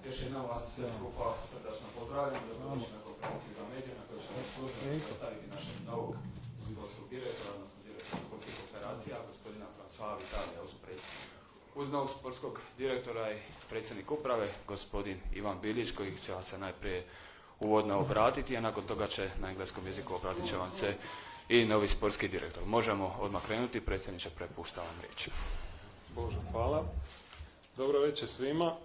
Još jednom vas sve skupa srdačno pozdravljam, dobrodošli na konferenciju za medije na kojoj ćemo službeno predstaviti našeg novog sportskog direktora, odnosno direktora sportskih operacija, gospodina Françoisa Vitalija uz predsjednika. Uz novog sportskog direktora i predsjednik uprave, gospodin Ivan Bilić, koji će vam se najprije uvodno obratiti, a nakon toga će na engleskom jeziku obratit će vam se i novi sportski direktor. Možemo odmah krenuti, predsjedniče, prepuštam vam riječ. Bože, hvala. Dobro večer svima.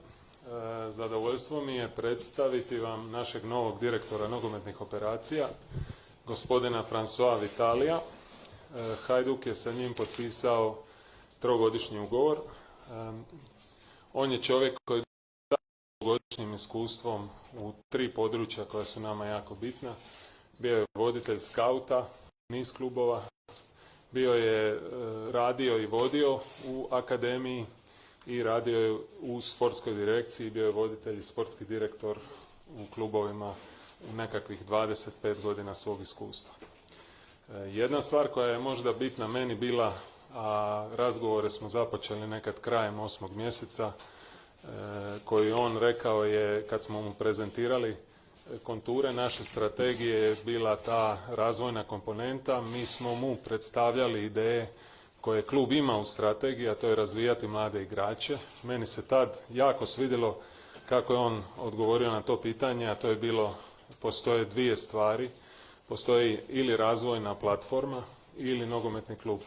Zadovoljstvo mi je predstaviti vam našeg novog direktora nogometnih operacija, gospodina Françoisa Vitalija. Hajduk je sa njim potpisao trogodišnji ugovor. On je čovjek koji je trogodišnjim iskustvom u 3 područja koja su nama jako bitna. Bio je voditelj skauta, niz klubova, bio je radio i vodio u akademiji i radio je u sportskoj direkciji, bio je voditelj i sportski direktor u klubovima u nekakvih 25 godina svog iskustva. Jedna stvar koja je možda bitna meni bila, a razgovore smo započeli nekad krajem 8. mjeseca, koji on rekao je kad smo mu prezentirali konture naše strategije je bila ta razvojna komponenta. Mi smo mu predstavljali ideje koje klub ima u strategiji, a to je razvijati mlade igrače. Meni se tad jako svidjelo kako je on odgovorio na to pitanje, a to je bilo, postoje 2 stvari. Postoji ili razvojna platforma ili nogometni klub.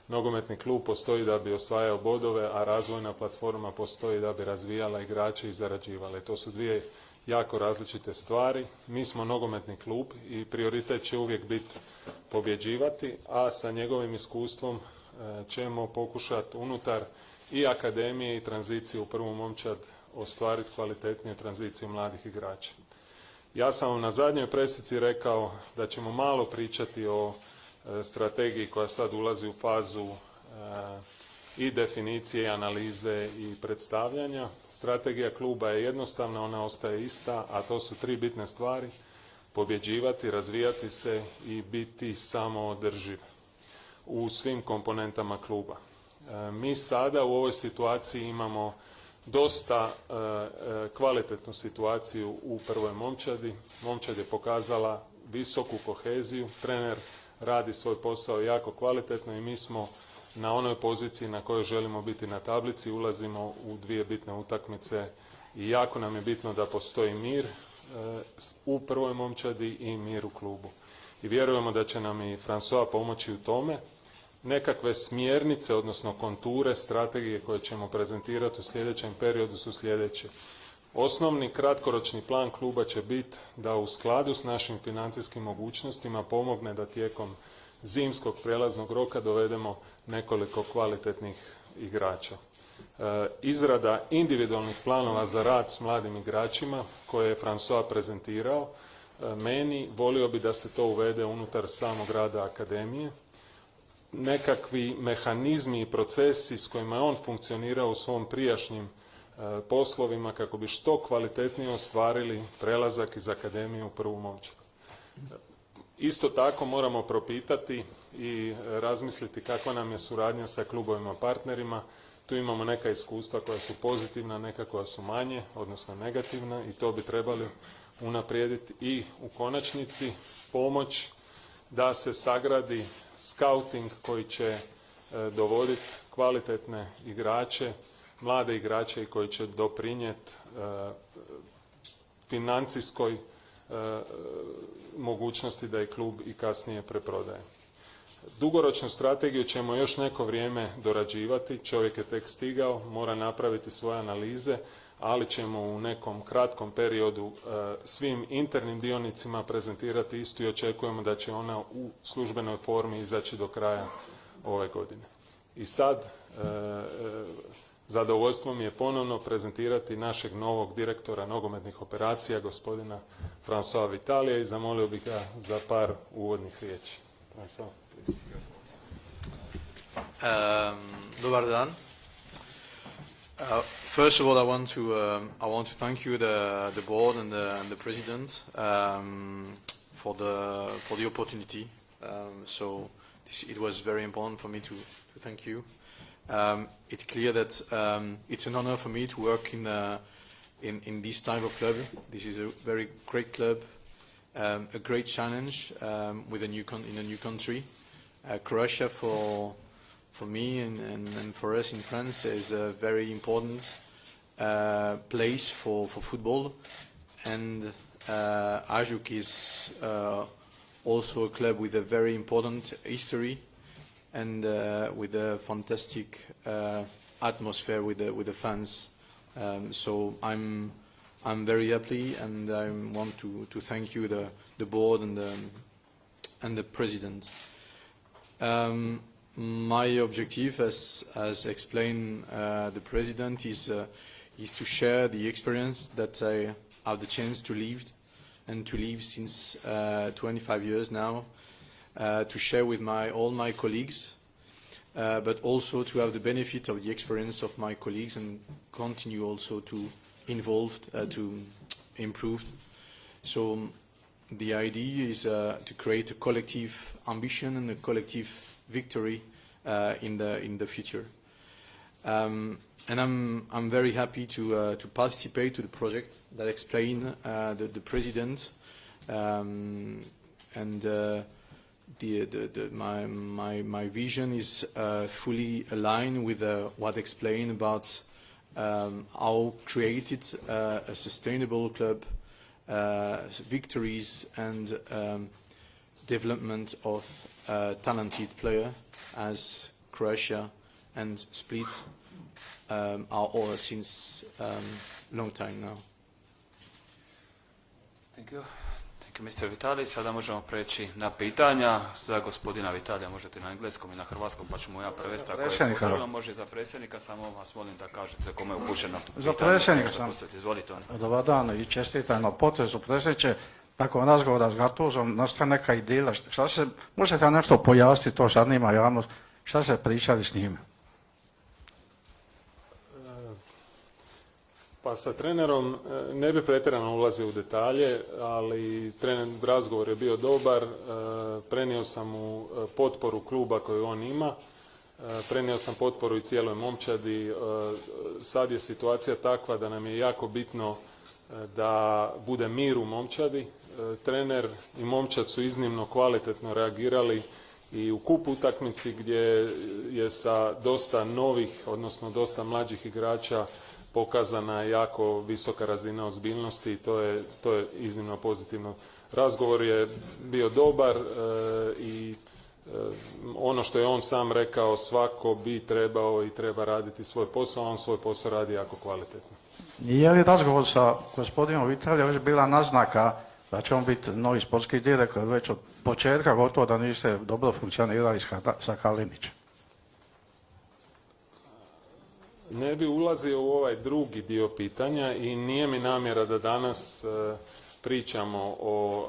Nogometni klub postoji da bi osvajao bodove, a razvojna platforma postoji da bi razvijala igrače i zarađivala. To su 2 jako različite stvari. Mi smo nogometni klub i prioritet će uvijek biti pobjeđivati, a sa njegovim iskustvom ćemo pokušati unutar i akademije i tranzicije u prvu momčad ostvariti kvalitetniju tranziciju mladih igrača. Ja sam vam na zadnjoj presici rekao da ćemo malo pričati o strategiji koja sad ulazi u fazu i definicije, i analize i predstavljanja. Strategija kluba je jednostavna, ona ostaje ista, a to su 3 bitne stvari: pobjeđivati, razvijati se i biti samoodrživ u svim komponentama kluba. Mi sada u ovoj situaciji imamo dosta kvalitetnu situaciju u prvoj momčadi. Momčad je pokazala visoku koheziju, trener radi svoj posao jako kvalitetno i mi smo na onoj poziciji na kojoj želimo biti na tablici. Ulazimo u 2 bitne utakmice i jako nam je bitno da postoji mir u prvoj momčadi i mir u klubu. I vjerujemo da će nam i François pomoći u tome. Nekakve smjernice, odnosno konture strategije koje ćemo prezentirati u sljedećem periodu su sljedeće. Osnovni kratkoročni plan kluba će biti da u skladu s našim financijskim mogućnostima pomogne da tijekom zimskog prijelaznog roka dovedemo nekoliko kvalitetnih igrača. Izrada individualnih planova za rad s mladim igračima koje je François prezentirao, meni volio bi da se to uvede unutar samog rada akademije. Nekakvi mehanizmi i procesi s kojima je on funkcionirao u svom prijašnjim poslovima kako bi što kvalitetnije ostvarili prelazak iz akademije u prvu momčad. Isto tako moramo propitati i razmisliti kakva nam je suradnja sa klubovima partnerima. Tu imamo neka iskustva koja su pozitivna, neka koja su manje, odnosno negativna, i to bi trebali unaprijediti i u konačnici pomoć da se sagradi scouting koji će dovoditi kvalitetne igrače, mlade igrače i koji će doprinijeti financijskoj mogućnosti da i klub i kasnije preprodaje. Dugoročnu strategiju ćemo još neko vrijeme dorađivati, čovjek je tek stigao, mora napraviti svoje analize, ali ćemo u nekom kratkom periodu svim internim dionicima prezentirati istu i očekujemo da će ona u službenoj formi izaći do kraja ove godine. I sad zadovoljstvo mi je ponovno prezentirati našeg novog direktora nogometnih operacija, gospodina Françoisa Vitalija, i zamolio bih ga za par uvodnih riječi. Dobar dan. First of all, I want to thank you, the board and the president, for the opportunity. It was very important for me to thank you. It's clear that it's an honor for me to work in this type of club. This is a very great club, a great challenge with in a new country. Croatia for me and for us in France is a very important place for football, and Hajduk is also a club with a very important history and with a fantastic atmosphere with the fans. So I'm very happy, and I want to thank you, the board and the president. My objective, as explained the president, is to share the experience that I have the chance to live since 25 years now, to share with all my colleagues, but also to have the benefit of the experience of my colleagues and continue also to to improve. So the idea is to create a collective ambition and a collective victory in the future. And I'm very happy to participate to the project that explained the president, and my vision is fully aligned with what explained about how created a sustainable club, victories and development of talented player as Croatia and Split are all since long time now. Thank you. Mr. Vitali, sada možemo preći na pitanja za gospodina Vitalija. Možete na engleskom i na hrvatskom, pa ćemo ja prevesti. Ako je potrebno, može i za predsjednika, samo vas molim da kažete kome je upućeno pitanje. Za predsjednika sam. Izvolite. Dobar dan i čestitam na potezu predsjedniče. Nakon razgovora s Gatuzom nastaje neka ideja. Možete nešto pojasniti, to zanima javnost, šta se pričali s njime? Pa sa trenerom ne bi pretjerano ulazio u detalje, ali razgovor je bio dobar, prenio sam mu potporu kluba koju on ima, prenio sam potporu i cijeloj momčadi. Sad je situacija takva da nam je jako bitno da bude mir u momčadi. Trener i momčad su iznimno kvalitetno reagirali i u kup utakmici gdje je sa dosta novih, odnosno dosta mlađih igrača pokazana jako visoka razina ozbiljnosti i to je iznimno pozitivno. Razgovor je bio dobar i ono što je on sam rekao, svako bi trebao i treba raditi svoj posao, a on svoj posao radi jako kvalitetno. Je li razgovor sa gospodinom Vitalijom već bila naznaka da će on biti novi sportski direktor, već od početka gotovo da niste dobro funkcionirali sa Kalinićem? Ne bi ulazio u ovaj drugi dio pitanja i nije mi namjera da danas pričamo o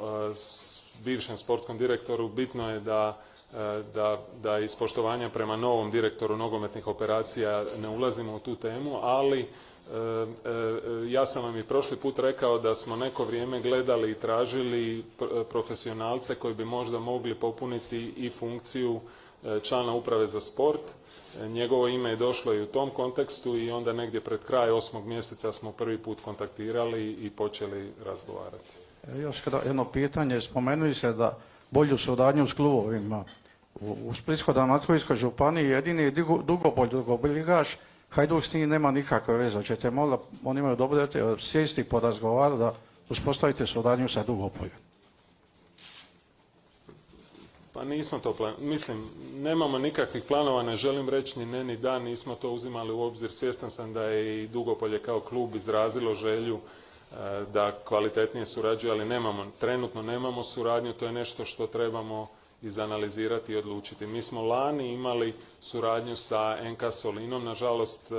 bivšem sportskom direktoru. Bitno je da iz poštovanja prema novom direktoru nogometnih operacija ne ulazimo u tu temu, ali ja sam vam i prošli put rekao da smo neko vrijeme gledali i tražili profesionalce koji bi možda mogli popuniti i funkciju člana uprave za sport. Njegovo ime je došlo i u tom kontekstu i onda negdje pred kraj 8. mjeseca smo prvi put kontaktirali i počeli razgovarati. Još jedno pitanje, spomenuli se da bolju suradnju s klubovima. U Splitsko-dalmatinskoj županiji jedini drugoligaš, Hajduk s njim nema nikakve veze. Hoćete možda, oni imaju dobro sjesti porazgovarati da uspostavite suradnju sa Dugopoljem? Pa nismo to mislim, nemamo nikakvih planova, ne želim reći ni ne ni da, nismo to uzimali u obzir. Svjestan sam da je i Dugopolje kao klub izrazilo želju da kvalitetnije surađuje, ali trenutno nemamo suradnju, to je nešto što trebamo izanalizirati i odlučiti. Mi smo lani imali suradnju sa NK Solinom, nažalost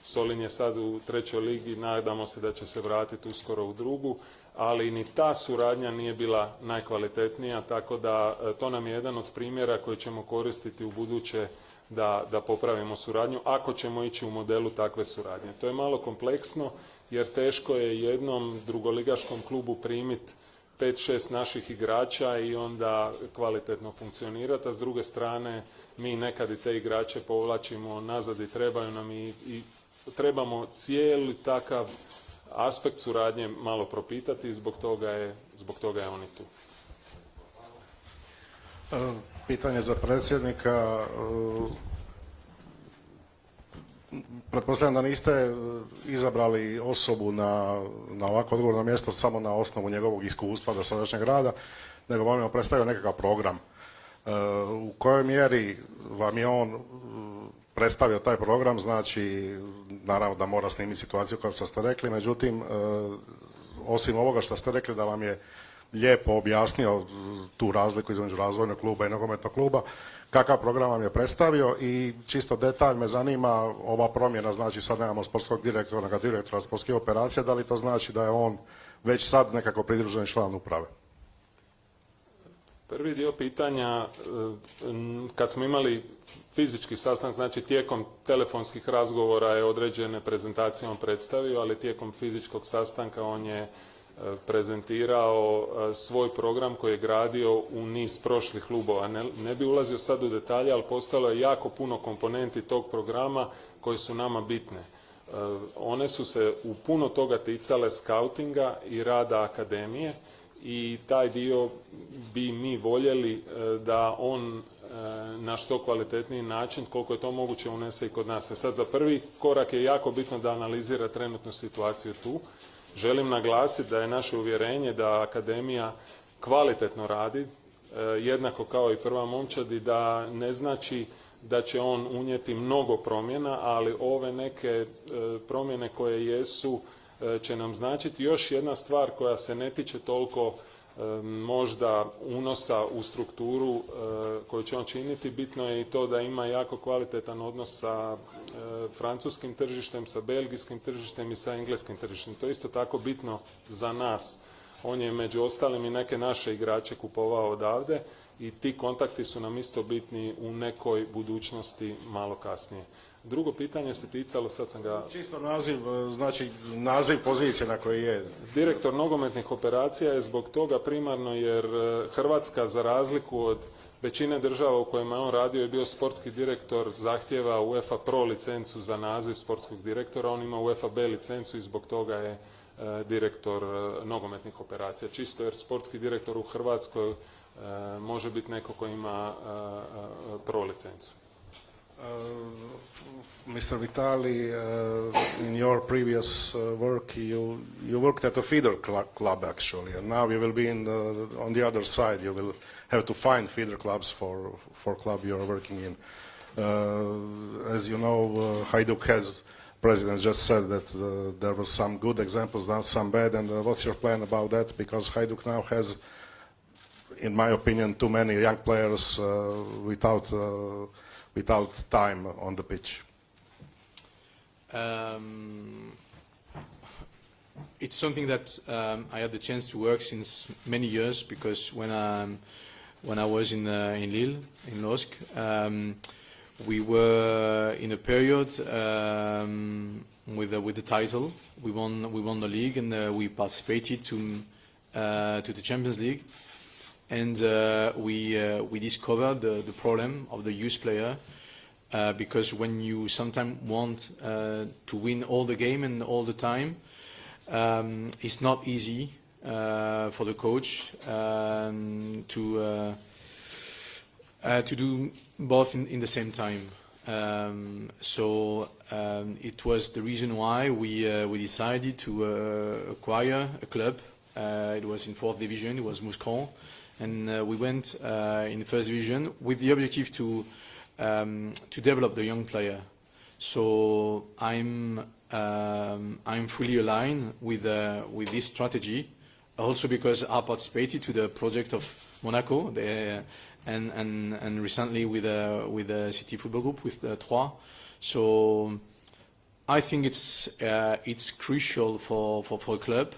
Solin je sad u 3. ligi, nadamo se da će se vratiti uskoro u 2. ali ni ta suradnja nije bila najkvalitetnija, tako da to nam je jedan od primjera koji ćemo koristiti u buduće da popravimo suradnju, ako ćemo ići u modelu takve suradnje. To je malo kompleksno, jer teško je jednom drugoligaškom klubu primiti 5-6 naših igrača i onda kvalitetno funkcionirati, a s druge strane mi nekad i te igrače povlačimo nazad i trebaju nam i trebamo cijeli takav aspekt suradnje malo propitati i zbog toga je on i tu. Pitanje za predsjednika. Pretpostavljam da niste izabrali osobu na ovako odgovorno mjesto samo na osnovu njegovog iskustva dosadašnjeg rada, nego vam je predstavio nekakav program. U kojoj mjeri vam je on predstavio taj program, znači naravno da mora snimiti situaciju kao što ste rekli, međutim osim ovoga što ste rekli da vam je lijepo objasnio tu razliku između razvojnog kluba i nogometnog kluba, kakav program vam je predstavio i čisto detalj me zanima ova promjena, znači sad nemamo sportskog direktora, nego direktora sportskih operacija, da li to znači da je on već sad nekako pridruženi član uprave? Prvi dio pitanja, kad smo imali fizički sastanak, znači tijekom telefonskih razgovora je određene prezentacije on predstavio, ali tijekom fizičkog sastanka on je prezentirao svoj program koji je gradio u niz prošlih klubova. Ne bi ulazio sad u detalje, ali postalo je jako puno komponenti tog programa koje su nama bitne. One su se u puno toga ticale skautinga i rada akademije i taj dio bi mi voljeli da on na što kvalitetniji način, koliko je to moguće, unese i kod nas. Sad za prvi korak je jako bitno da analizira trenutnu situaciju tu. Želim naglasiti da je naše uvjerenje da akademija kvalitetno radi, jednako kao i prva momčad, i da ne znači da će on unijeti mnogo promjena, ali ove neke promjene koje jesu će nam značiti. Još jedna stvar koja se ne tiče toliko možda unosa u strukturu koju će on činiti, bitno je i to da ima jako kvalitetan odnos sa francuskim tržištem, sa belgijskim tržištem i sa engleskim tržištem. To je isto tako bitno za nas. On je među ostalim i neke naše igrače kupovao odavde i ti kontakti su nam isto bitni u nekoj budućnosti malo kasnije. Drugo pitanje se ticalo, sad sam ga... Čisto naziv, znači naziv pozicije na koji je... Direktor nogometnih operacija je zbog toga primarno jer Hrvatska, za razliku od većine država u kojima je on radio, je bio sportski direktor, zahtjeva UEFA Pro licencu za naziv sportskog direktora, on ima UEFA B licencu i zbog toga je direktor nogometnih operacija. Čisto jer sportski direktor u Hrvatskoj može biti neko ko ima Pro licencu. Mr. Vitali, in your previous work, you worked at a feeder club actually, and now you will be on the other side. You will have to find feeder clubs for club you are working in. As you know, Hajduk has, President just said that there was some good examples, now some bad, and what's your plan about that? Because Hajduk now has, in my opinion, too many young players without time on the pitch. It's something that I had the chance to work since many years, because when I was in Lille, in LOSC, we were in a period with the title. We won the league, and we participated to the Champions League. And we discovered the problem of the youth player, because when you sometimes want to win all the game and all the time, it's not easy for the coach to do both in the same time. So it was the reason why we decided to acquire a club. It was in 4th division. It was Mouscron. And we went in the 1st division with the objective to develop the young player. So I'm fully aligned with this strategy, also because I participated to the project of Monaco and recently with the City Football Group, with the Troyes. So I think it's crucial for a club,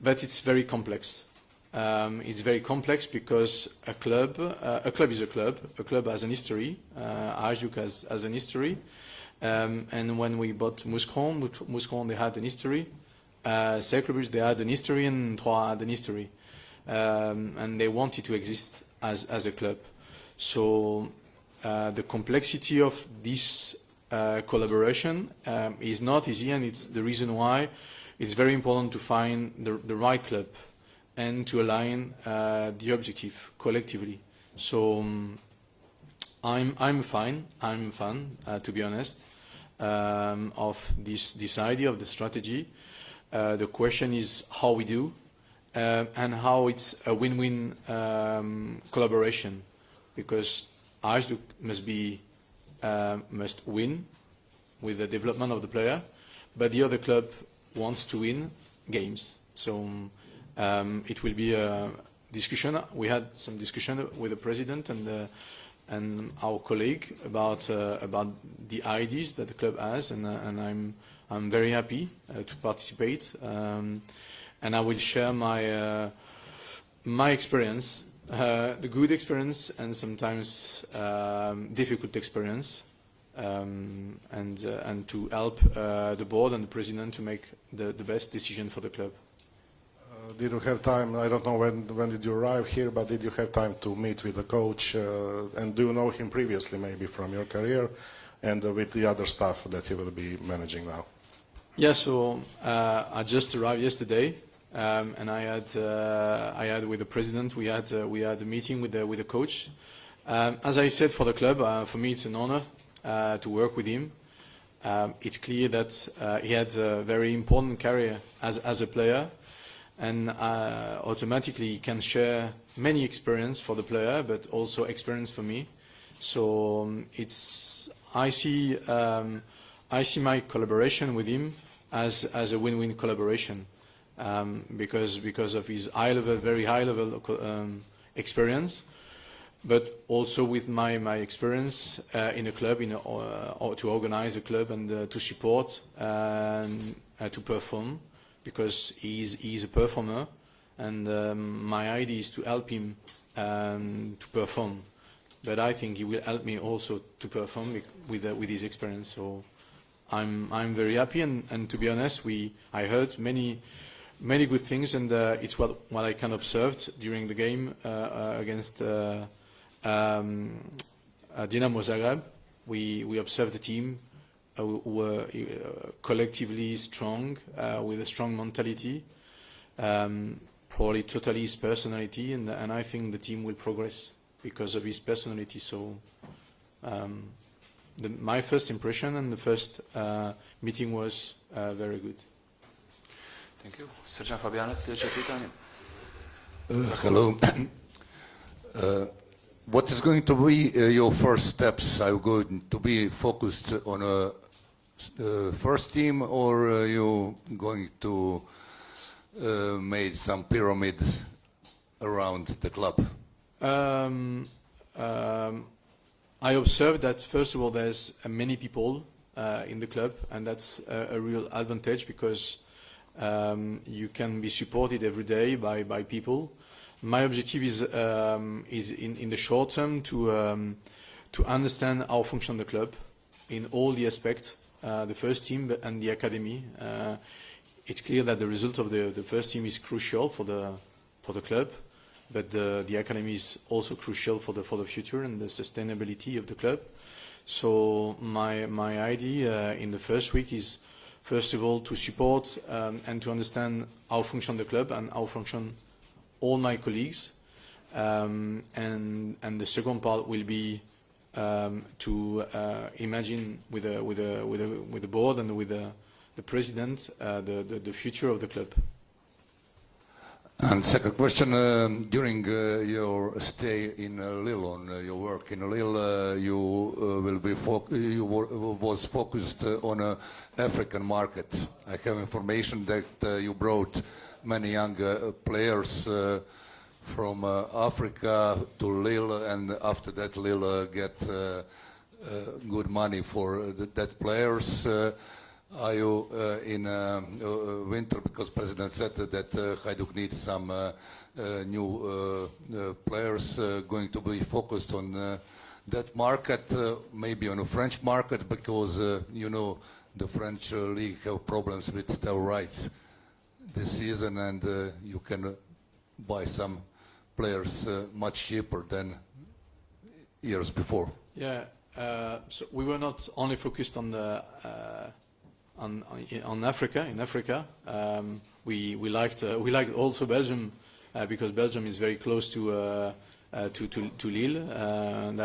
but it's very complex. It's very complex because a club is a club. A club has an history. Hajduk has an history. And when we bought Mouscron, they had an history. Cercle Bruges, they had an history, and Troyes had an history. And they wanted to exist as a club. So the complexity of this collaboration is not easy, and it's the reason why it's very important to find the right club and to align the objective collectively. So I'm a fan, to be honest, of this idea of the strategy. The question is how we do, and how it's a win-win collaboration, because Hajduk must win with the development of the player, but the other club wants to win games. So it will be a discussion. We had some discussion with the president and our colleague about the ideas that the club has, and I'm very happy to participate, and I will share my experience, the good experience and sometimes difficult experience, and to help the board and the president to make the best decision for the club. Did you have time, I don't know when did you arrive here, but did you have time to meet with the coach, and do you know him previously maybe from your career, and with the other staff that you will be managing now? Yeah, so I just arrived yesterday, and I had with the president, we had a meeting with the coach. As I said, for the club, for me it's an honor to work with him. It's clear that he had a very important career as a player, and automatically he can share many experience for the player, but also experience for me. So I see my collaboration with him as a win-win collaboration, because of his very high level experience, but also with my experience in a club, or to organize a club and to support and to perform, because he's a performer, and my idea is to help him to perform. But I think he will help me also to perform with his experience. So I'm very happy, and to be honest, I heard many good things, and it's what I can observe during the game against Dinamo Zagreb. We observed the team who were collectively strong, with a strong mentality, probably totally his personality, and I think the team will progress because of his personality. So my first impression and the first meeting was very good. Thank you. Srđan Fabijanac, sljedeće pitanje. Hello. What is going to be your first steps? Are you going to be focused on a first team, or are you going to make some pyramid around the club? I observed that, first of all, there's many people in the club, and that's a real advantage, because you can be supported every day by people. My objective is in the short term to understand how function the club in all the aspects, the first team and the academy. It's clear that the result of the first team is crucial for the club, but the academy is also crucial for the future and the sustainability of the club. So my idea in the first week is, first of all, to support and to understand how function the club and how function all my colleagues, and the second part will be to imagine with the board and with the president the future of the club. And second question, during your stay in Lille, on your work in Lille, you was focused on an African market. I have information that you brought many young players from Africa to Lille, and after that Lille get good money for that players. Are you in winter, because President said that Hajduk needs some new players, going to be focused on that market, maybe on a French market, because you know the French league have problems with their rights this season, and you can buy some players much cheaper than years before. Yeah, So we were not only focused on the on Africa. In Africa, we liked also Belgium because Belgium is very close to Lille.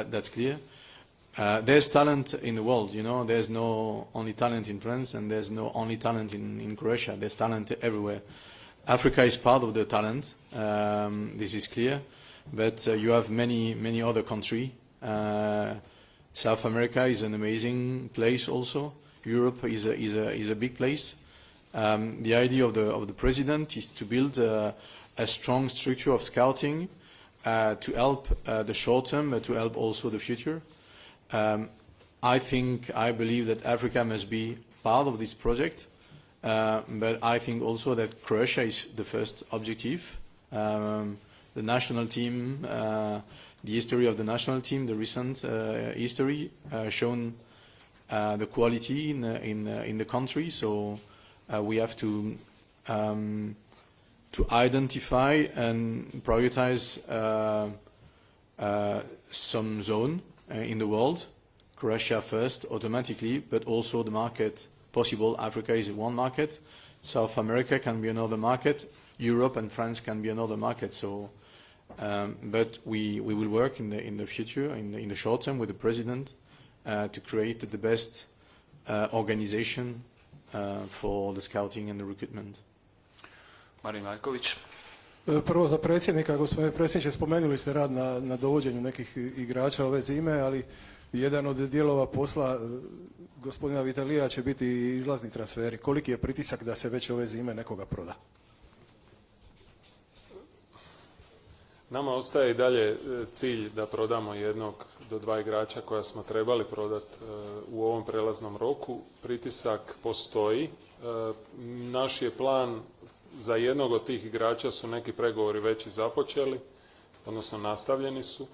That's clear. There's talent in the world, you know. There's no only talent in France, and there's no only talent in Croatia. There's talent everywhere. Africa is part of the talent. This is clear, but you have many other countries. South America is an amazing place also. Europe is a big place. The idea of the president is to build a strong structure of scouting to help the short term, but to help also the future. I believe that Africa must be part of this project, but I think also that Croatia is the first objective. The national team, the history of the national team, the recent history shown the quality in the country. So we have to identify and prioritize some zone in the world. Croatia first, automatically, but also the market possible. Africa is one market. South America can be another market. Europe and France can be another market. So. But we will work in the future, in the short term, with the president to create the best organization for the scouting and the recruitment. Marin Maljković. Prvo za predsjednika, gospodine predsjedniče, spomenuli ste rad na dovođenju nekih igrača ove zime, ali jedan od dijelova posla gospodina Vitalija će biti izlazni transferi. Koliki je pritisak da se već ove zime nekoga proda? Nama ostaje i dalje cilj da prodamo 1 do 2 igrača koja smo trebali prodati u ovom prelaznom roku. Pritisak postoji. Naš je plan za jednog od tih igrača su neki pregovori već i započeli, odnosno nastavljeni su.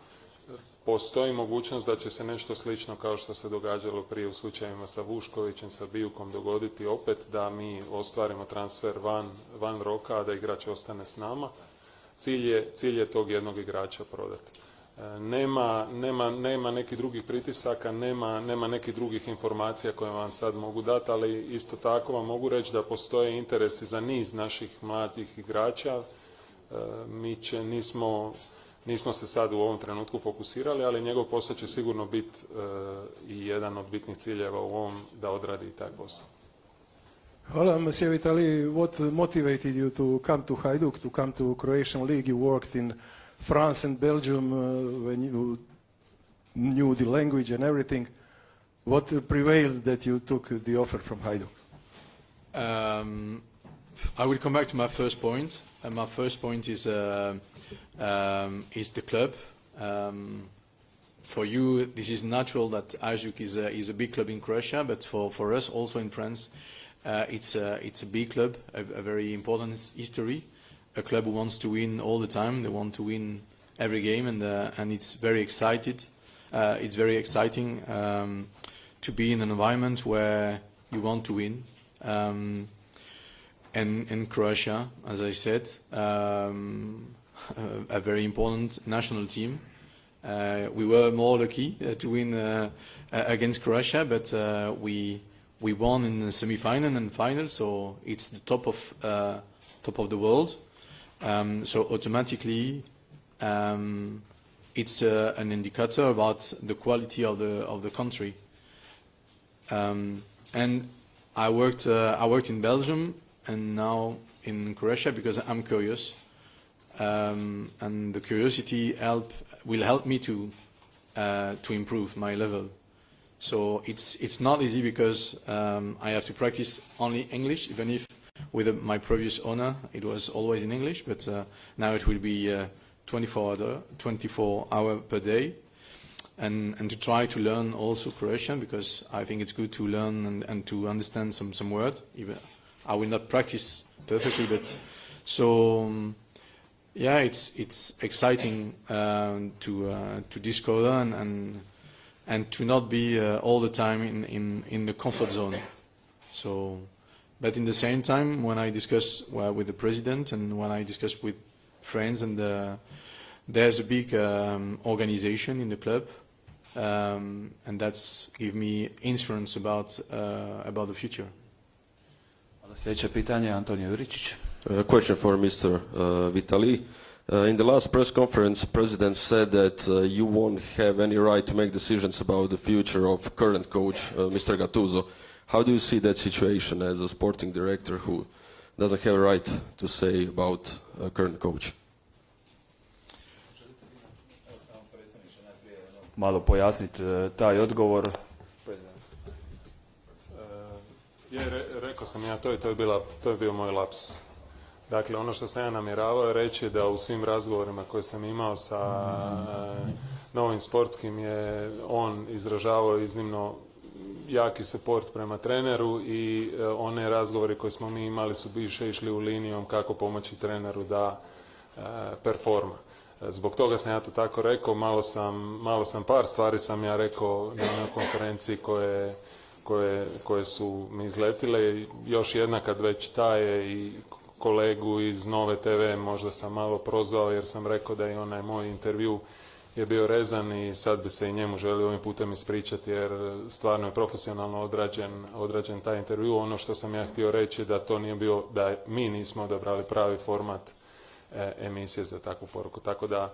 Postoji mogućnost da će se nešto slično kao što se događalo prije u slučajevima sa Vuškovićem, sa Bijukom dogoditi opet, da mi ostvarimo transfer van roka, a da igrač ostane s nama. Cilj je tog jednog igrača prodati. Nema nekih drugih pritisaka, nema nekih drugih informacija koje vam sad mogu dati, ali isto tako vam mogu reći da postoje interesi za niz naših mladih igrača. Nismo se sad u ovom trenutku fokusirali, ali njegov posao će sigurno biti i jedan od bitnih ciljeva u ovom da odradi taj posao. Hvala, Monsieur Vitali. What motivated you to come to Hajduk, to come to Croatian League? You worked in France and Belgium when you knew the language and everything. What prevailed that you took the offer from Hajduk? I will come back to my first point. And my first point is the club. For you, this is natural that Hajduk is a big club in Croatia, but for us also in France, it's a big club, a very important history, a club who wants to win all the time. They want to win every game, and it's very excited. It's very exciting to be in an environment where you want to win. And in Croatia, as I said, a very important national team. We were more lucky to win against Croatia, but we won in the semi-final and final, so it's the top of the world. So automatically, it's an indicator about the quality of the country. And I worked in Belgium and now in Croatia because I'm curious, and the curiosity will help me to improve my level. So it's not easy because I have to practice only English, even if with my previous owner it was always in English, but now it will be 24 hours per day, and to try to learn also Croatian, because I think it's good to learn and to understand some word. Even I will not practice perfectly, but so yeah, it's exciting to discover and to not be all the time in the comfort zone. So, but in the same time, when I discuss with the president and when I discuss with friends, and there's a big organization in the club, and that's give me insurance about the future. Sljedeće pitanje, Antonio Juričić. Question for Mr. Vitali. In the last press conference, President said that you won't have any right to make decisions about the future of current coach, Mr. Gattuso. How do you see that situation as a sporting director who doesn't have a right to say about a current coach? Malo pojasniti taj odgovor. Rekao sam ja, to je bio moj lapsus. Dakle, ono što sam ja namjeravao je reći da u svim razgovorima koje sam imao sa novim sportskim je on izražavao iznimno jaki support prema treneru i one razgovori koje smo mi imali su više išli u linijom kako pomoći treneru da performa. Zbog toga sam ja to tako rekao, malo sam par stvari sam ja rekao na onoj konferenciji koje su mi izletile. Još jedna kad već taje i kolegu iz Nove TV možda sam malo prozvao jer sam rekao da i onaj moj intervju je bio rezan i sad bi se i njemu želio ovim putem ispričati jer stvarno je profesionalno odrađen taj intervju. Ono što sam ja htio reći da to nije bio, da mi nismo odabrali pravi format emisije za takvu poruku. Tako da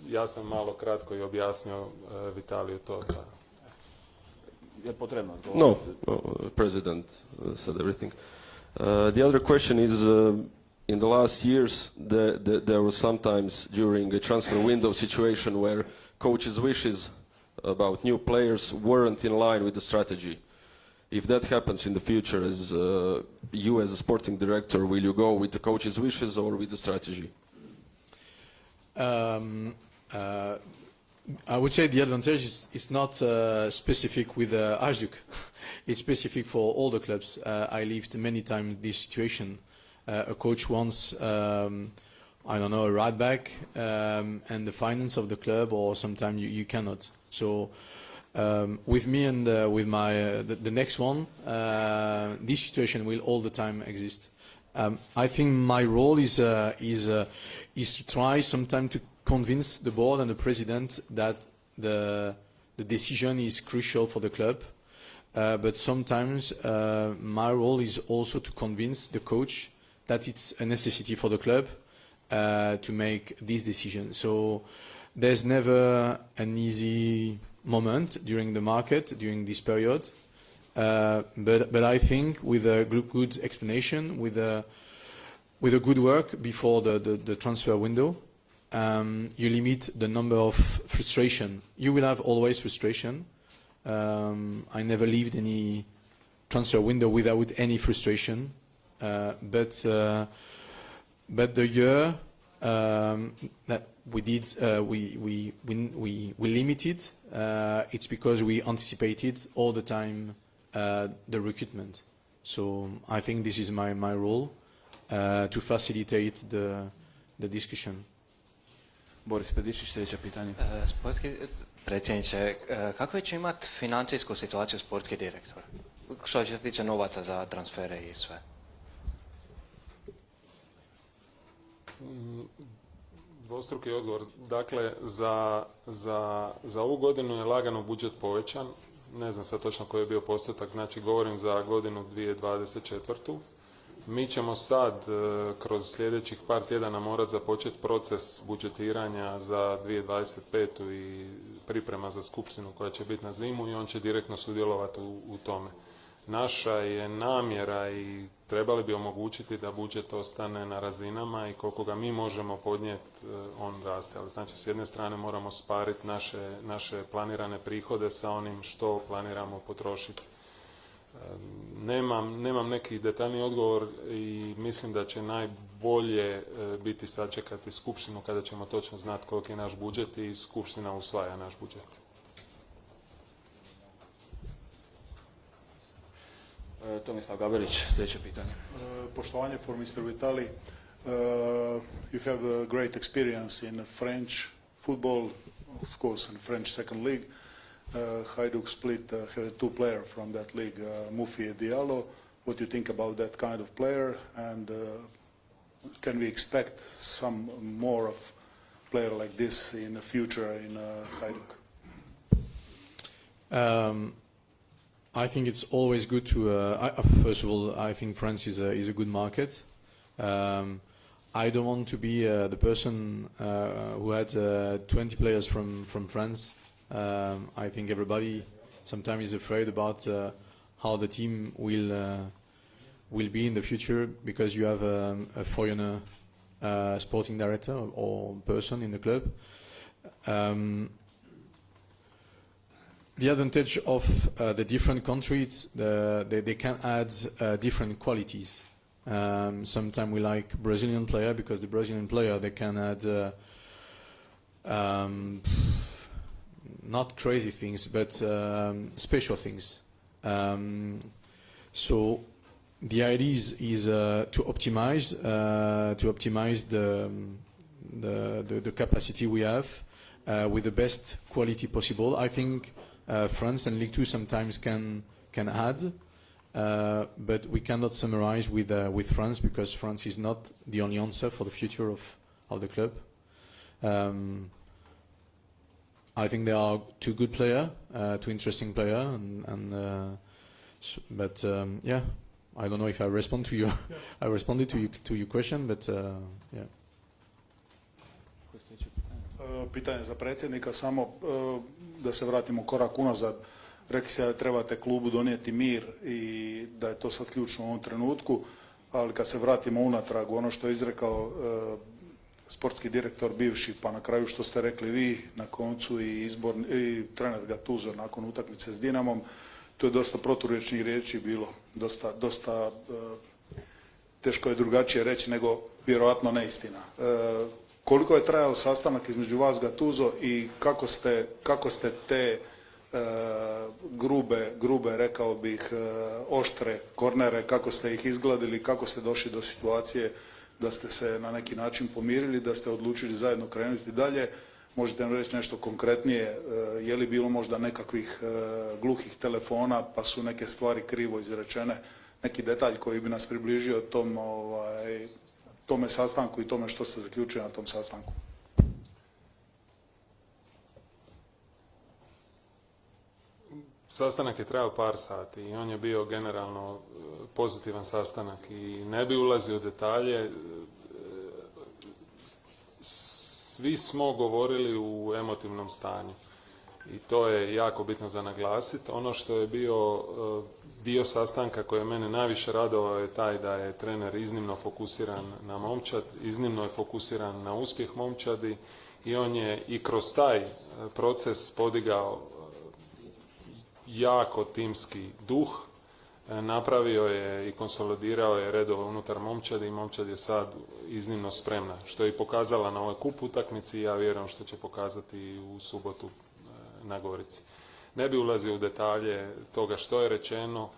ja sam malo kratko i objasnio Vitaliju to. Je potrebno No, President said everything. The other question is, in the last years, there was sometimes during a transfer window situation where coaches' wishes about new players weren't in line with the strategy. If that happens in the future, as you as a sporting director, will you go with the coach's wishes or with the strategy? I would say the advantage is not specific with Hajduk. It's specific for all the clubs. I lived many times this situation. A coach wants, I don't know, a right back, and the finance of the club, or sometimes you cannot. So with me and with my the next one, this situation will all the time exist. I think my role is to try sometimes to convince the board and the president that the decision is crucial for the club. But sometimes my role is also to convince the coach that it's a necessity for the club to make this decision. So there's never an easy moment during the market, during this period. But I think with a good explanation, with a good work before the transfer window, you limit the number of frustration. You will have always frustration. I never lived any transfer window without any frustration. But the year that we did, we limited. It's because we anticipated all the time the recruitment. So I think this is my role to facilitate the discussion. Boris Pedišić, sljedeće pitanje. Sportski predsjedniče, kako će imati financijsku situaciju sportski direktor? Što se tiče novaca za transfere i sve? Dvostruki odgovor. Dakle, za ovu godinu je lagano budžet povećan. Ne znam sad točno koji je bio postotak, znači govorim za godinu 2024. Mi ćemo sad kroz sljedećih par tjedana morati započeti proces budžetiranja za 2025. i priprema za skupštinu koja će biti na zimu i on će direktno sudjelovati u tome. Naša je namjera i trebali bi omogućiti da budžet ostane na razinama i koliko ga mi možemo podnijeti, on raste. Ali znači s jedne strane moramo spariti naše planirane prihode sa onim što planiramo potrošiti. Nemam neki detaljni odgovor i mislim da će najbolje biti sačekati skupštinu kada ćemo točno znati koliki je naš budžet i skupština usvaja naš budžet. Tomislav Gabelić, sljedeće pitanje. Poštovanje for Mr. Vitali. You have a great experience in French football, of course in French second league. Hajduk Split have two players from that league, Mufi and Diallo. What do you think about that kind of player, and can we expect some more of player like this in the future in Hajduk? I think it's always good to. First of all, I think France is a good market. I don't want to be the person who had 20 players from France. I think everybody sometimes is afraid about how the team will be in the future, because you have a foreigner sporting director or person in the club. The advantage of the different countries, they can add different qualities. Sometimes we like Brazilian player because the Brazilian player, they can add not crazy things, but special things. So the idea is to optimize the capacity we have with the best quality possible. I think France and Ligue 2 sometimes can add, but we cannot summarize with France, because France is not the only answer for the future of the club. I think there are two good players, two interesting players, but yeah, I don't know if I respond to your, I responded to your question, but yeah. Pitanje za predsjednika, samo da se vratimo korak unazad. Rekli ste da trebate klubu donijeti mir i da je to sad ključno u ovom trenutku, ali kad se vratimo unatrag, ono što je izrekao sportski direktor bivši, pa na kraju što ste rekli vi, na koncu i trener Gattuso nakon utakmice s Dinamom, to je dosta proturječnih riječi bilo, dosta teško je drugačije reći nego vjerojatno neistina. Koliko je trajao sastanak između vas, Gattuso, i kako ste te grube, rekao bih, oštre kornere, kako ste ih izgladili, kako ste došli do situacije da ste se na neki način pomirili, da ste odlučili zajedno krenuti dalje? Možete nam reći nešto konkretnije, je li bilo možda nekakvih gluhih telefona pa su neke stvari krivo izrečene, neki detalj koji bi nas približio tome sastanku i tome što ste zaključili na tom sastanku? Sastanak je trajao par sati i on je bio generalno pozitivan sastanak i ne bi ulazio u detalje. Svi smo govorili u emotivnom stanju i to je jako bitno za naglasiti. Ono što je bio dio sastanka koji je mene najviše radovao je taj da je trener iznimno fokusiran na momčad, iznimno je fokusiran na uspjeh momčadi i on je i kroz taj proces podigao jako timski duh, napravio je i konsolidirao je redove unutar momčadi i momčad je sad iznimno spremna, što je i pokazala na ovoj kup utakmici i ja vjerujem što će pokazati i u subotu na Gorici. Ne bi ulazio u detalje toga što je rečeno,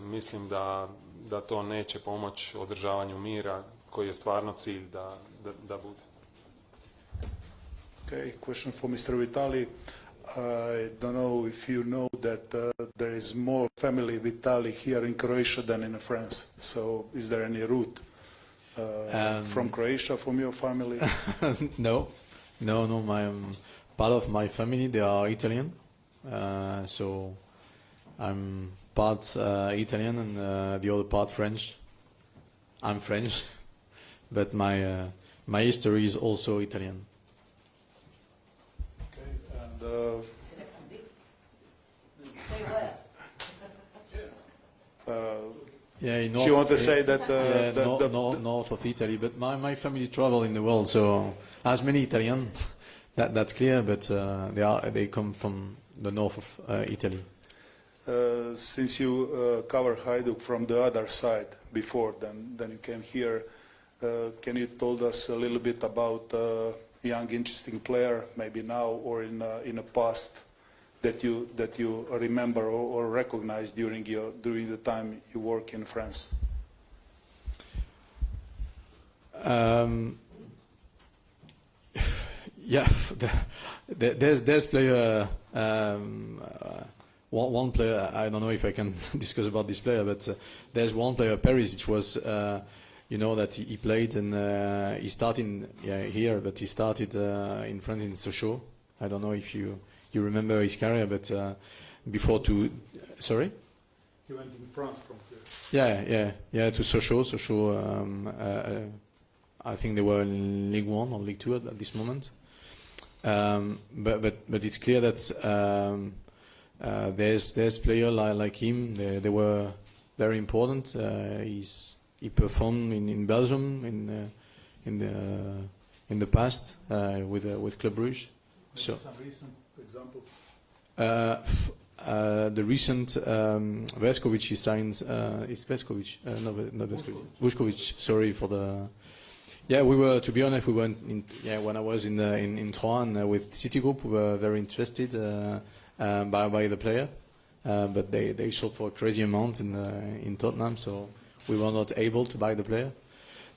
mislim da to neće pomoći održavanju mira koji je stvarno cilj da bude. Okay, question for Mr. Vitali. I don't know if you know that there is more family Vitali here in Croatia than in France. So is there any route from Croatia, from your family? No. Part of my family, they are Italian. So I'm part Italian and the other part French. I'm French, but my history is also Italian. Yeah, do you want to say that north of Italy, but my family travel in the world, so as many Italian, that's clear, but they come from the north of Italy. Since you cover Hajduk from the other side before, then you came here, can you told us a little bit about young interesting player, maybe now or in the past, that you remember or recognize during the time you work in France? Yeah, there's player. One player. I don't know if I can discuss about this player, but there's one player, Paris, which was. You know that he played and he started here, but he started in France in Sochaux. I don't know if you remember his career, but before to, sorry? He went in France from here. Yeah, to Sochaux. I think they were in League 1 or League 2 at this moment. But it's clear that there's players like him. They were very important. He performed in Belgium in the past with Club Brugge. So Some recent examples. The recent Veskovic he signed. It's Veskovic, not Veskovic. Vuskovic. Sorry for the. Yeah, we were. To be honest, we went in. Yeah, when I was in Troyes with Citigroup, we were very interested by the player, but they sold for a crazy amount in Tottenham, so we were not able to buy the player.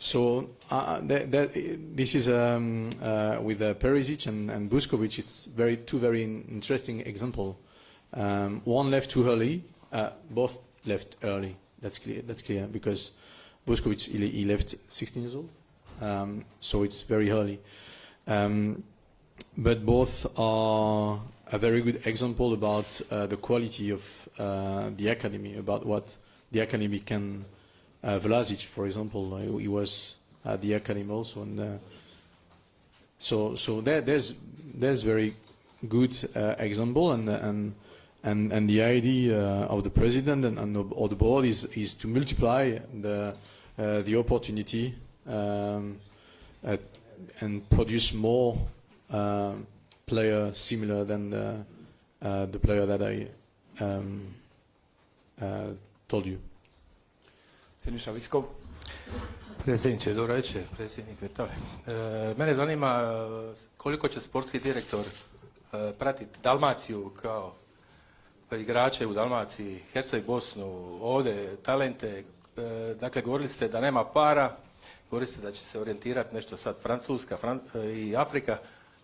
So this is with Perisic and Vuskovic. It's two very interesting example. One left too early. Both left early. That's clear because Vuskovic he left 16 years old. So it's very early. But both are a very good example about the quality of the academy, about what the academy can. Vlasic, for example, he was at the academy also, and so there's very good example, and the idea of the president and of the board is to multiply the opportunity and produce more players similar than the player that I told you. Siniša Viskov. Predsjedniče, dobro večer, predsjednik Vitalij. Mene zanima koliko će sportski direktor pratiti Dalmaciju kao igrače u Dalmaciji, Herceg Bosnu, ovdje talente. Dakle, govorili ste da nema para, govorili ste da će se orijentirati nešto sad Francuska i Afrika.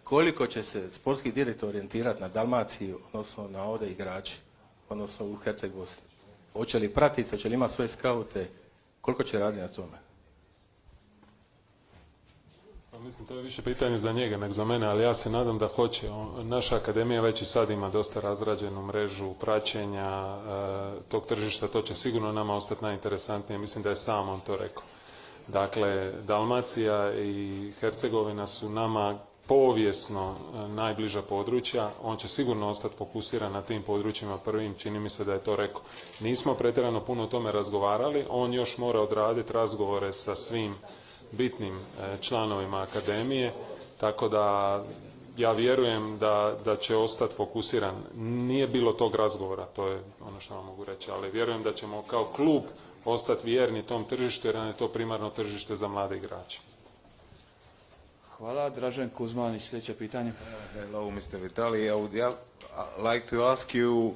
Koliko će se sportski direktor orijentirati na Dalmaciju, odnosno na ovdje igrači, odnosno u Herceg Bosni? Hoće li pratiti, hoće li imati svoje skaute? Koliko će raditi na tome? Pa mislim, to je više pitanje za njega nego za mene, ali ja se nadam da hoće. Naša akademija već i sad ima dosta razrađenu mrežu praćenja tog tržišta, to će sigurno nama ostati najinteresantnije. Mislim da je sam on to rekao. Dakle, Dalmacija i Hercegovina su nama povijesno najbliža područja, on će sigurno ostati fokusiran na tim područjima prvim, čini mi se da je to rekao. Nismo pretjerano puno o tome razgovarali, on još mora odraditi razgovore sa svim bitnim članovima akademije, tako da ja vjerujem da će ostati fokusiran. Nije bilo tog razgovora, to je ono što vam mogu reći, ali vjerujem da ćemo kao klub ostati vjerni tom tržištu jer nam je to primarno tržište za mlade igrače. Hvala. Dražen Kuzmanić, sljedeće pitanje. Hello, Mr. Vitalij. I would like to ask you,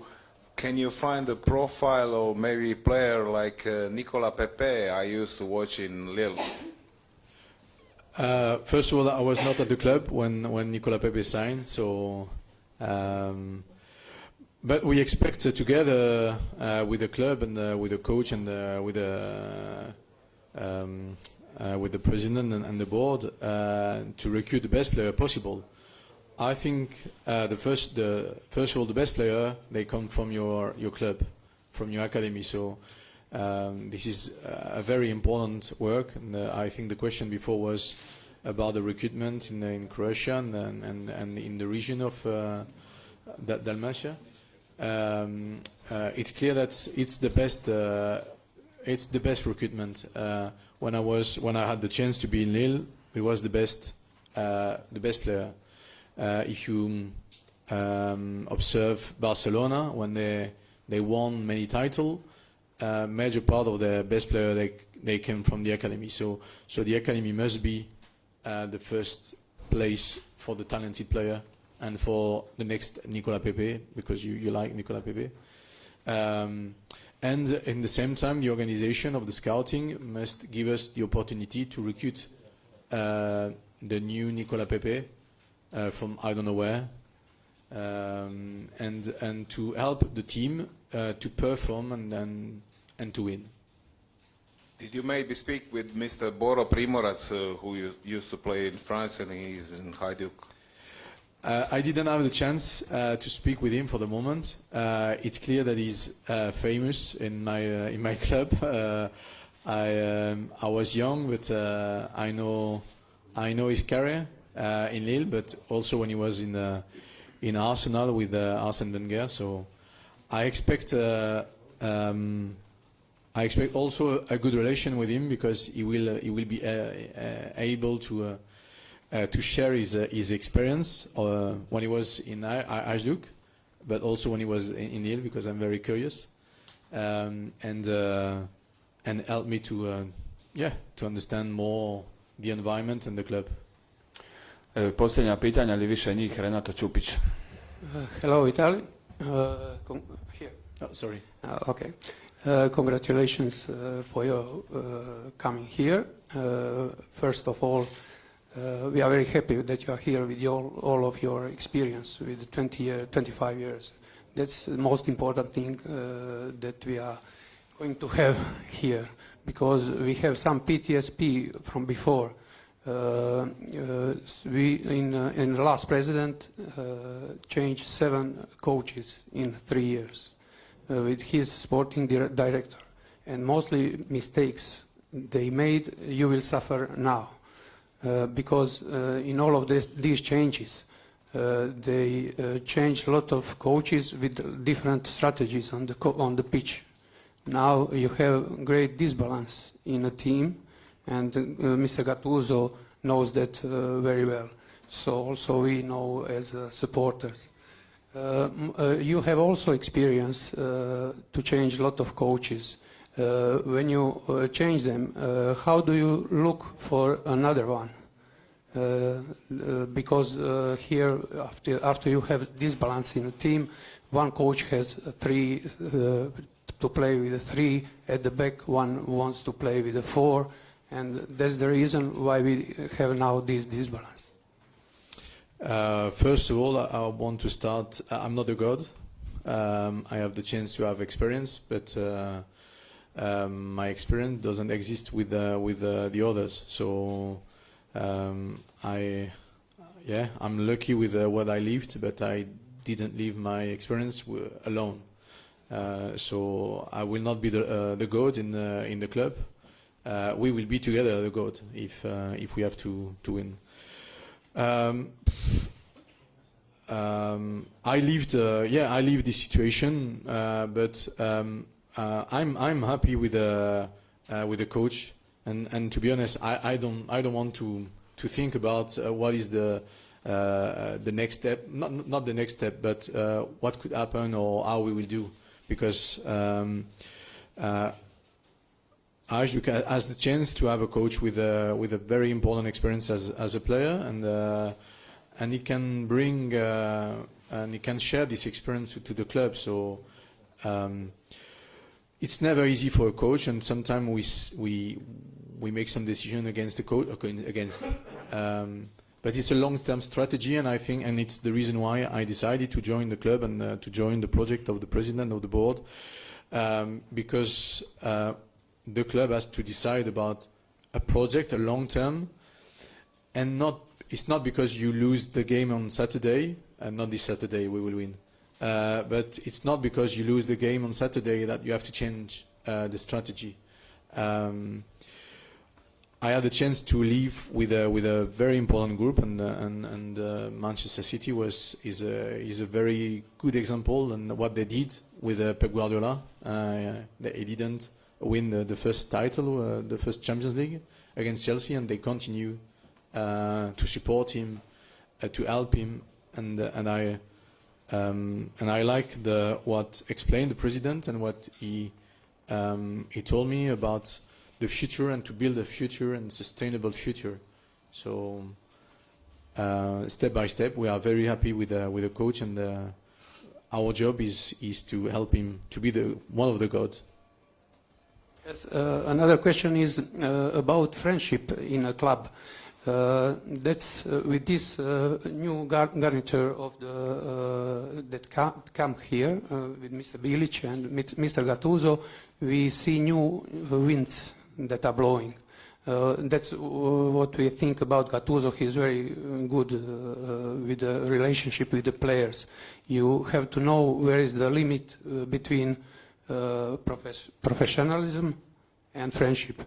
can you find a profile or maybe a player like Nicolas Pepe I used to watch in Lille? First of all, I was not at the club when Nicolas Pepe signed, so but we expect together with the club and with the coach and with the president and the board to recruit the best player possible. I think first of all, the best player, they come from your club, from your academy. So this is a very important work. And I think the question before was about the recruitment in Croatia and in the region of Dalmatia. It's clear that it's the best. It's the best recruitment. When I had the chance to be in Lille, it was the best player. If you observe Barcelona, when they won many titles, major part of the best player they came from the academy. So the academy must be the first place for the talented player and for the next Nicolas Pepe, because you like Nicolas Pepe. And in the same time, the organization of the scouting must give us the opportunity to recruit the new Nicolas Pepe from I don't know where, and to help the team to perform and to win. Did you maybe speak with Mr. Boro Primorac, who used to play in France and he's in Hajduk? I didn't have the chance to speak with him for the moment. It's clear that he's famous in my club. I was young, but I know his career in Lille, but also when he was in Arsenal with Arsene Wenger. So I expect also a good relation with him, because he will be able to share his experience when he was in Hajduk, but also when he was in Lille, because I'm very curious, and help me to understand more the environment and the club. Posljednja pitanja, ali više njih, Renato Čupić. Hello, Italy. Here. Oh, sorry. Okay. Congratulations for your coming here. First of all, we are very happy that you are here with all of your experience with 25 years. That's the most important thing that we are going to have here, because we have some PTSD from before. We in the last president changed 7 coaches in 3 years with his sporting director, and mostly mistakes they made you will suffer now, because in all of these changes they changed a lot of coaches with different strategies on the pitch. Now you have great disbalance in a team, and Mr. Gattuso knows that very well. So also we know as supporters. You have also experience to change a lot of coaches. When you change them, how do you look for another one? Because here, after you have disbalance in a team, one coach has 3 to play with 3 at the back, one wants to play with 4, and that's the reason why we have now this disbalance. First of all, I want to start. I'm not a god. I have the chance to have experience, but my experience doesn't exist with the others. So I'm lucky with what I lived, but I didn't live my experience alone. So I will not be the god in the club. We will be together the god if we have to win. I lived this situation, but I'm happy with the coach, and to be honest, I don't want to think about what is the next step, not the next step, but what could happen or how we will do, because Hajduk has the chance to have a coach with a very important experience as a player, and he can bring and he can share this experience to the club. So it's never easy for a coach, and sometimes we make some decision against the coach, but it's a long-term strategy, and I think, and it's the reason why I decided to join the club and to join the project of the president of the board, because the club has to decide about a project, a long-term, and it's not because you lose the game on Saturday, and not this Saturday we will win, but it's not because you lose the game on Saturday that you have to change the strategy. I had the chance to live with a very important group, and Manchester City is a very good example, and what they did with Pep Guardiola. They didn't win the first title, the first Champions League against Chelsea, and they continue to support him, to help him, and I like what explained the president and what he told me about the future, and to build a future and sustainable future. So step by step, we are very happy with the coach, and our job is to help him to be one of the gods. Yes, another question is about friendship in a club. That's with this new garniture of that come here with Mr. Bilic and Mr. Gattuso, we see new winds that are blowing. That's what we think about Gattuso. He's very good with the relationship with the players. You have to know where is the limit between professionalism and friendship,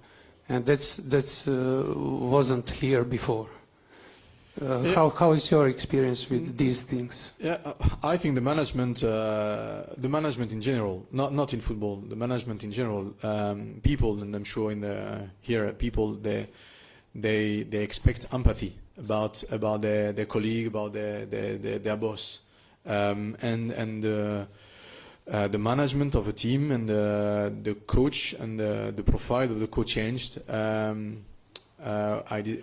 and that's wasn't here before. How is your experience with these things? Yeah, I think the management in general, not in football, the management in general, people, and I'm sure here people they expect empathy about their colleague, about their boss, and the management of a team and the coach and the profile of the coach changed.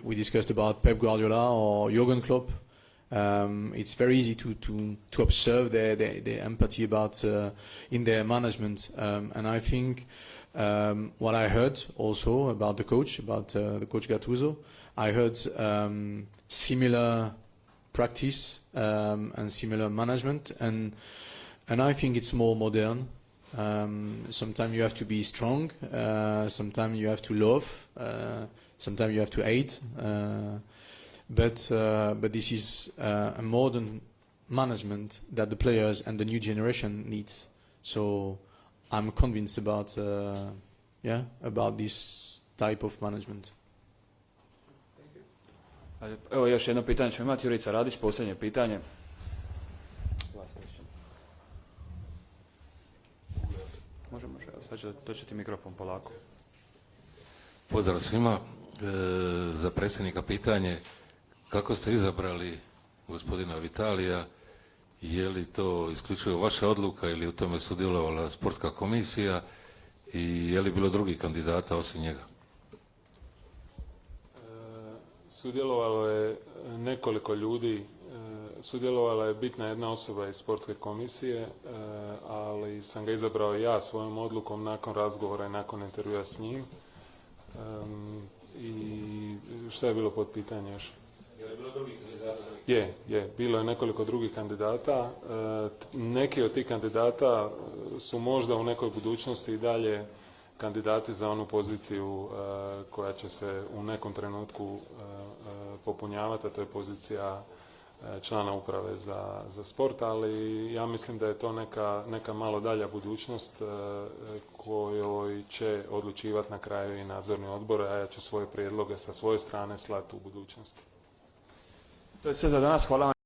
We discussed about Pep Guardiola or Jurgen Klopp. It's very easy to observe the empathy about in their management, and I think what I heard also about the coach Gattuso, I heard similar practice and similar management, and I think it's more modern. Sometimes you have to be strong, sometimes you have to love, sometimes you have to hate, but this is a modern management that the players and the new generation needs. So I'm convinced about this type of management. Evo još jedno pitanje ćemo imati, Jurica Radić, posljednje pitanje. Može, sad će točiti mikrofon polako. Pozdrav svima. Za predsjednika pitanje, kako ste izabrali gospodina Vitalija, je li to isključivo vaša odluka ili u tome sudjelovala sportska komisija i je li bilo drugih kandidata osim njega? Sudjelovalo je nekoliko ljudi, sudjelovala je bitna jedna osoba iz sportske komisije, ali sam ga izabrao ja svojom odlukom nakon razgovora i nakon intervjua s njim. I šta je bilo pod pitanje još? Je li bilo drugih kandidata? Je, bilo je nekoliko drugih kandidata. Neki od tih kandidata su možda u nekoj budućnosti i dalje kandidati za onu poziciju koja će se u nekom trenutku popunjavati, a to je pozicija člana uprave za sport, ali ja mislim da je to neka malo dalja budućnost kojoj će odlučivati na kraju i nadzorni odbor, a ja ću svoje prijedloge sa svoje strane slati u budućnosti. To je sve za danas, hvala vam.